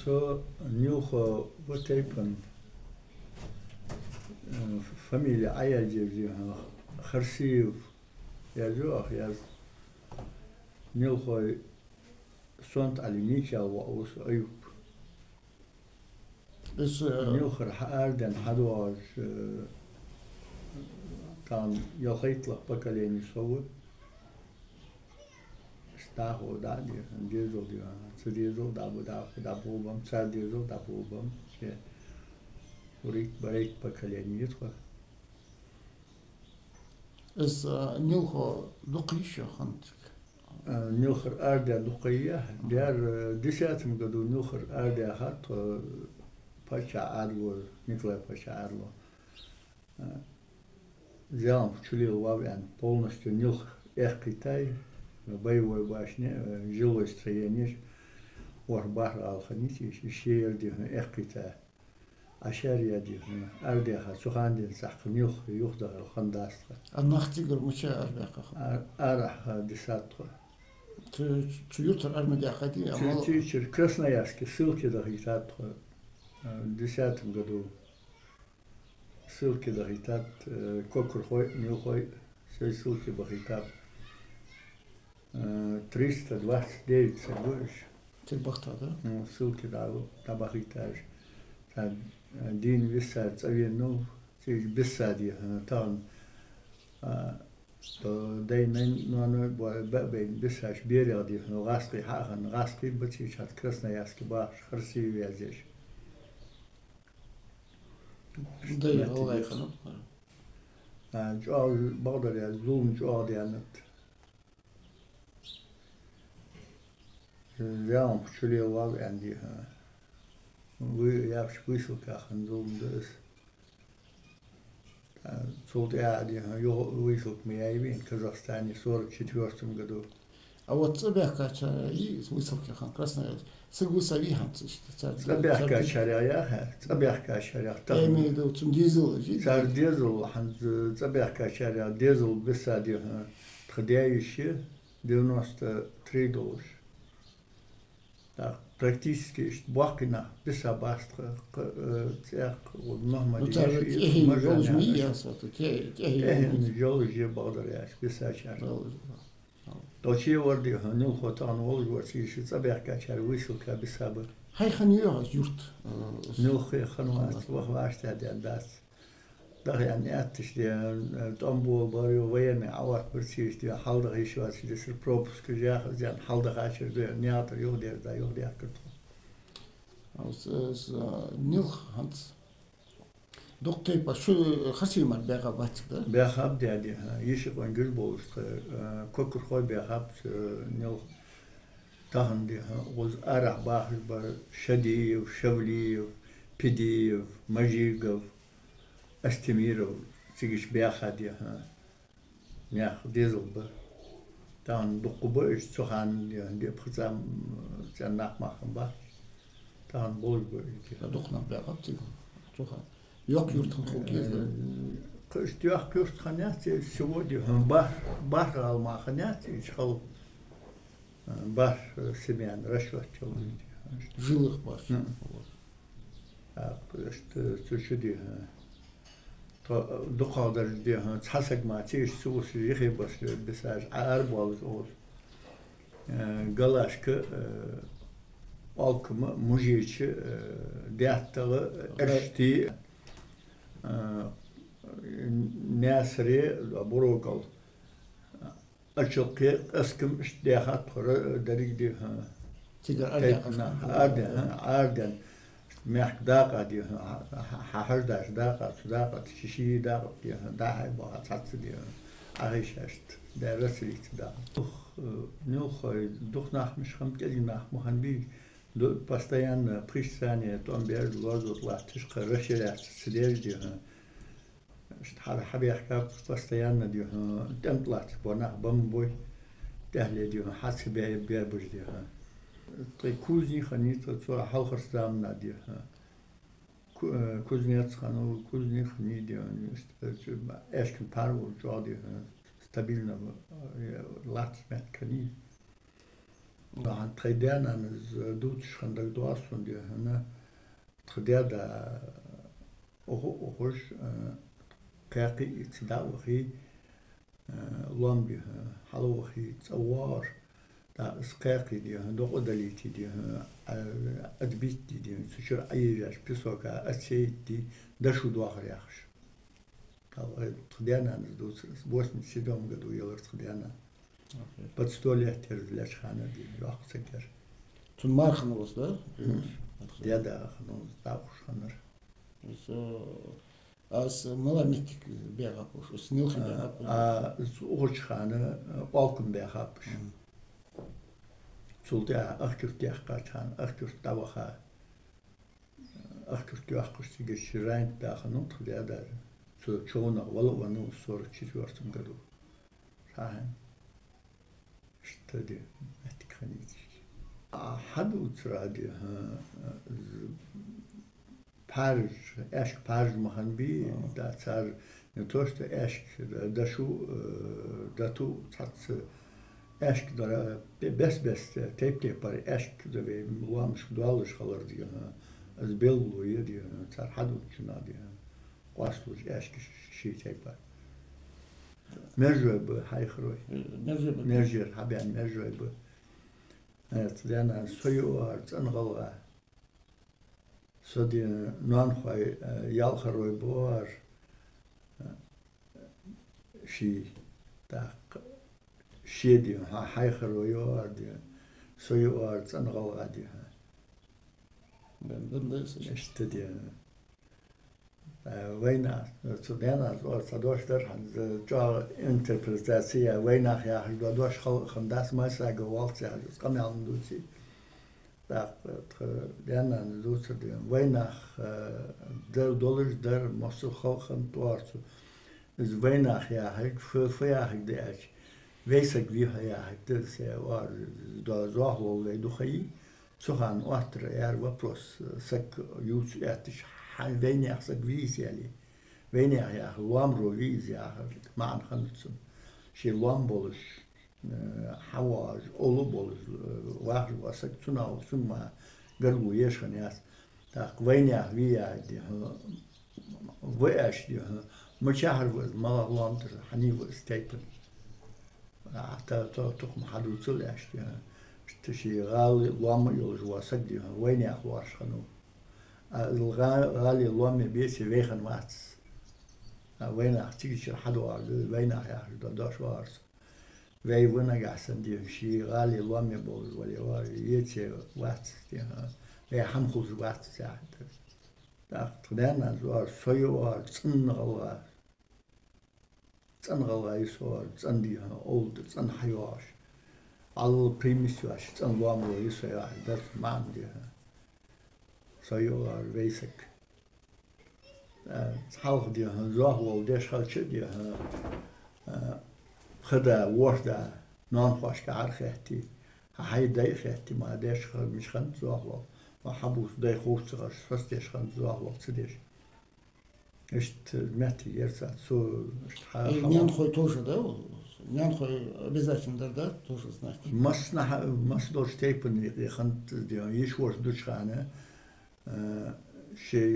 so nieuwe wat typen familie Ayadjev Kharsiv ja zo ja nieuwe sont alinicha wa ayub Dus nieuwe aarden hadden كان يخيط بكاليني سوى استاهو دادي ديزو دي سديزو دابو بام ساديزو دابو بام وريك بريك بكاليني يدخل is nieuw logische hand. نوخر أردا لقية دار دسات مقدو نوخر أردا هات باشا أرلو نيكلا باشا أرلو زيان بتشلي واب يعني полностью нюх эх Китай боевой башне жилое строение وارباح الخنيسي الشيء اللي эх Китай أشاريا دي أردها سخان دي سحق نيوخ يخدع الخنداس النختيجر مشاعر بقى. أرح دسات تيوتر أرمدي أخدي. تيوتر كرسناياسكي ссылки дохитат десятом году. Ссылки дохитат кокурхой нюхой все ссылки бахитат 329 больше. Тельбахта, да? Ну ссылки да бахитаж. دين بسات أبينو تيج بسادي تان دايما نانو بين بساش بيريادي غاسقي حاخن غاسقي بتيج هات كرسنا ياسكي باش خرسي ويازيش داي الله يخلو جوال بقدر يا زوم جوال ديالنت اليوم شلي الله عندي я в выселках андомдес. Солд я выселк Мияевин в Казахстане в 1944 году. А вот Цабяхкача и выселки красная Сагусавихан. Цабяхкачаря. Я имею в виду дизел. Дизел, Цабяхкачаря, дизел бессади тходяющие $93. Практически бахкина бесабастра цех нормально. Ну так жолжи благодаря бесачар. Точи варди ну хотан волгоци цабяхкачар выселка бесаба. Хай ханьё юрт. Ну хануат вахвашта дас. Да يعني أتش دي تأمبو باريو وين عوات برسيش دي حالده هيشوات دي سربروبس كجاخ زين حالده عشر دي نياتر يودي دا يودي أكتر. أوس نيلخ هانس. دكتور باشو خسيمر بيغابات ده. بيغاب دي يشق وانجل بولست كوكر خوي بيغاب نيلخ تاهن دي وز أرح باخر بار شدي وشولي وبيدي ومجيقو أستميرو تيجيش بياخد يا نياخ ديزل بر تان دقبوش سخان دي بخزام جناح ماخن با تان بول بر دقنا بياخد سخان yok yurtun kokuydu. Kış diyor kurt kanatı şu diyor bar alma kanatı çıkal bar semen rüşvet çalıyor. Jılık baş. İşte şu diyor دخادر دي تحسك ما تيش سوس يخي بس بساج عارب والزول قلاش ك alkımı mujiç dehtağı erşti nasri burokal açıkı eskim iştehat kuru derik di arden ميحك داقة دي ححرداش داقة صداقة تشيشي داقة دي داعي بها تعطس دي عايشاشت دا رسليت دا نوخ دوخ ناح مش خمت اللي ناح مخن بي постоянно присание том бер лозут латиш раширят сидел دي حبي يحكي постоянно دي темплат бонах бомбой تهلي دي حاسس بيا بوش دي كوزني خنيت صور حلقة سلام نادي كوزني خانو كوزني خني دي أشكن بارو جادي ستابيلنا لات مات كني Han tredjeanans dutschkandag duasun diye hana tredje da ohuş kaqi itdawi lambi halawhi tsawar da isqaqi diye do odaliti diye adbitti diye suçur ayyaş pisoka atseydi da şu duahar yaxş. Tredjeanans dutsres 87 году yıllar tredjeana. Под 100 лет терзлеш хана ди yaxsakar. Tun marxın olsa. Ya da xanı davux xanır. As malamittik beğap o snilxin beğap. Uğuç xanı balkın beğap. Sulda axkürt yaxqaçan, axkürt davaxa. Axkürt yaxqışı geçirən daxının tüdə da çoğuna valı sonra 4 году. Sahin. Штади этиканитик. Хаду цради Париж, эшк Париж маханби, да цар не то что эшк, да шу, да ту цац эшк да бес теп пар эшк да ве муамш дуалыш халар ди. Az bellu yedi цар хаду чуна ди. Qaslus эшк ши теп. Merjöb hayxroy. Merjer haben merjöb. Evet, dann soyu var tsangalga. So die non khoy yalxroy boar. Shi da shedi hayxroy var diye. Soyu var tsangalga diye. Ben de işte diye. Wayna Sudana sadostlar jo interpretacija Wayna ja doš khandas masa gewalt ja kameln duci da dena duci de Wayna $1 der mosu khalkhan toarsu is Wayna ja hek für ja hek de ach weisig wie ja hek de se war da zohlo le dukhai suhan otra er вопрос сак юц ятиш وين يحصل فيز يعني وين يا لامرو فيز يا ما نخلصهم شي لامبولش حواج اولو بولش واحد وسكتنا ثم قالوا ياش ناس تاق وين يا ويا دي وياش دي مشاهر ما لامتر حنيف ستيبل حتى تقم حدوث لاش دي شي غالي لام يلج وسكدي وين يا واش خنو الغالي اللومي بيسي ويخن واتس وين احتيجي حد وارد وين احياج داش وارس وي وين قاعسن دي شي غالي اللومي بول ولا وار يتي واتس دي وي حمخوز واتس ساعه دا تدانا زوار سوي وار تنغلا يسوار تندي اولد تن حيواش على بريميس واش تن لومو يسوي ده ما عندي Soyu var veysek. Halk diyor, zohwol deşhalçı diyor. Xda warda non xoşka arxeti. Hay dayxeti ma deşhal mişxan zohwol. Ma habus day xoşçıgaş fast deşhan zohwol tsideş. İşte meti yersa su Нян хой тоже, да? Нян хой обязательно, да? Тоже знать. Mas dor steipen xant diyor, yişwor duçxane. شيء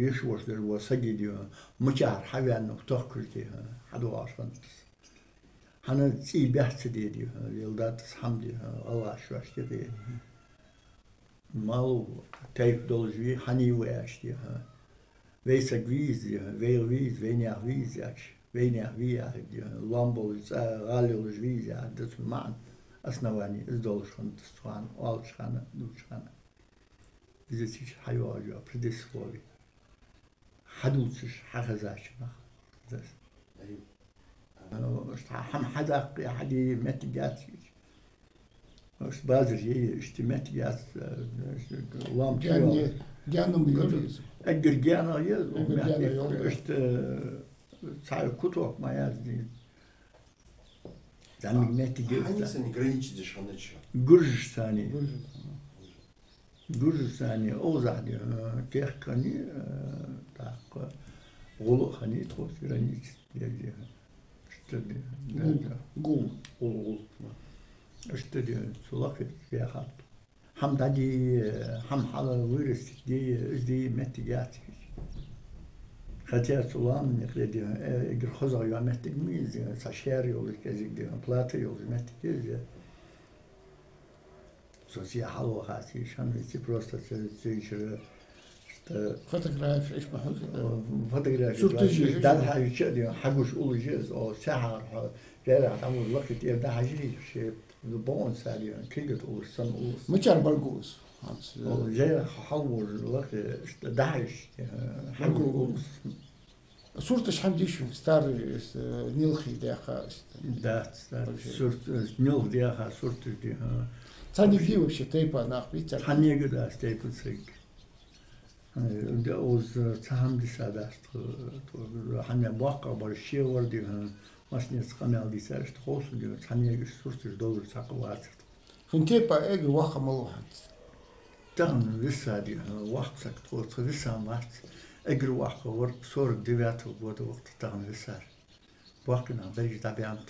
يشوش در وسجي ديو مجار حبي أنه تأكل ديها حدو عشان هنا تي بحث ديو يلدات سحم ديها الله شو أشتري مالو تايف دولجي هني وياش ديها ويسك ويز ديها ويز وينيا ويز ياش وينيا ويا ديها لامبول غالي ويز يا دت معن أسنواني إزدولش خن تستوان والش خانة دوش خانة Здесь حيواجه предисловие. حدوثش حخزاش مخ. هم حدق حدي متجات. مش بازر يشتي متجات لام Yani canım biliyoruz. Gürgana yaz. İşte say kutok ma yazdı. Zamin metiget. Hangisini graniçi dışanıç? Gürcistani. Gürcistani ozadi tehkani tak gulu hani tros graniç diye. İşte Gul. Ul. اشتري سلاخي في خط هم دادي هم حلا ويرس دي متجات خاتيات سلام نقدي اجر خزا يا متج ميز ساشيري ولا كذي دي بلاتي ولا متج سوسي حلو خاتي شان في بروستا تيجر فوتوغراف ايش بحوز فوتوغراف صورة ده حاجه شدي حقوش اول جيز او ساعه جاي تعمل وقت ده حاجه شيء بون سالي كيجت او سن او مچار برغوس جاي حول وقت داعش حقوق صورتش حمدي شو ستار نيلخي داخا ده صورت نيل ديها صورت دي ثاني فيو شي تيبا ناخ بيتر حنيه قد استيبل سيك ده اوز تهم دي ساداست حنيه باقا برشي وردي مش نسخنا دي ساشت خوش دي حنيه صورت دور ساقوات فين تيبا اجر واخا ملوحت تان لسه دي وقت سكت لسه مات اجر واخا ورد صور ديفات وبود وقت تان لسه وقتنا بيجي تابعت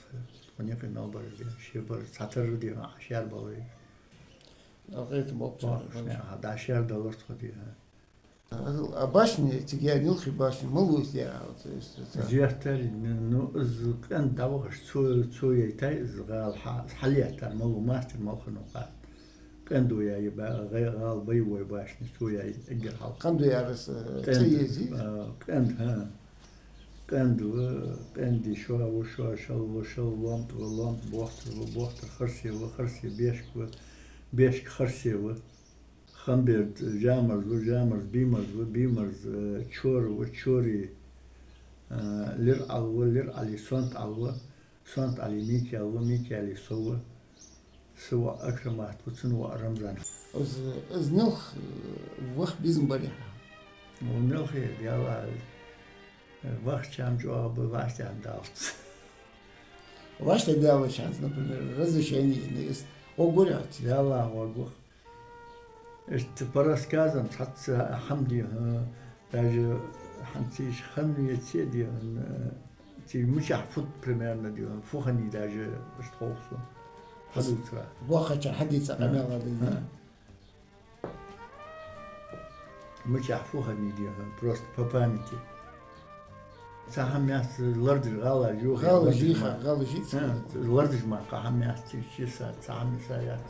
ونيك النوبر دي شيبر ساتر دي عشان باوي لغايه موبصر هذا عشان دولار خدي باشني تجي نلخي باشني ملوث يا زيارتر انه از كان داوغش سو يتاي زغال حليت المعلومات المخنوقات كان دو يا يبقى غير غال بيوي باشني سو يا اجر حال كان يارس تيزي كان ها كان دي شو وشو شو لامت بوخت خرسي بيشك خرسي خمبرت جامرز بيمرز تشور وتشوري لر علي سونت علي ميكي علي سوا أكرمات وتسنوا رمضان از نلخ وقت بيزن بريحة ونلخ يلا وقت شام جواب وقت شام دالت وقت دالت شانس например разрешение есть огурят يلا وقوخ اشت برس كازم حتى حمدي داج حنتيش خمني تيدي تي مش حفظ بريميرنا دي فوخني داج اشت خوصو حدوثرا واخا حديث انا غادي مش حفوخني دي بروست بابانيتي ساهم ياس لرد غالا جو غالا جيت لرد ما قام ياس شي ساهم سايات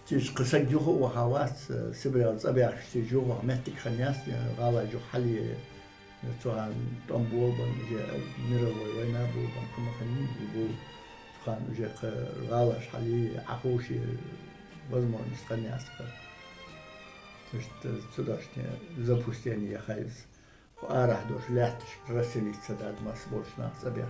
تيش قصة جوه وحوات سبرا صبيح جوه مهتك خنياس غالا جو حلي توان طنبول بن ميرو وينا بو بن كما خنين بو خان جا غالا حلي عقوشي بزمر نسخنياس تش تداشني زبوستيني يا خايز وارح دوش لاحتش رسلي تسداد ما سبوش ناس صبيح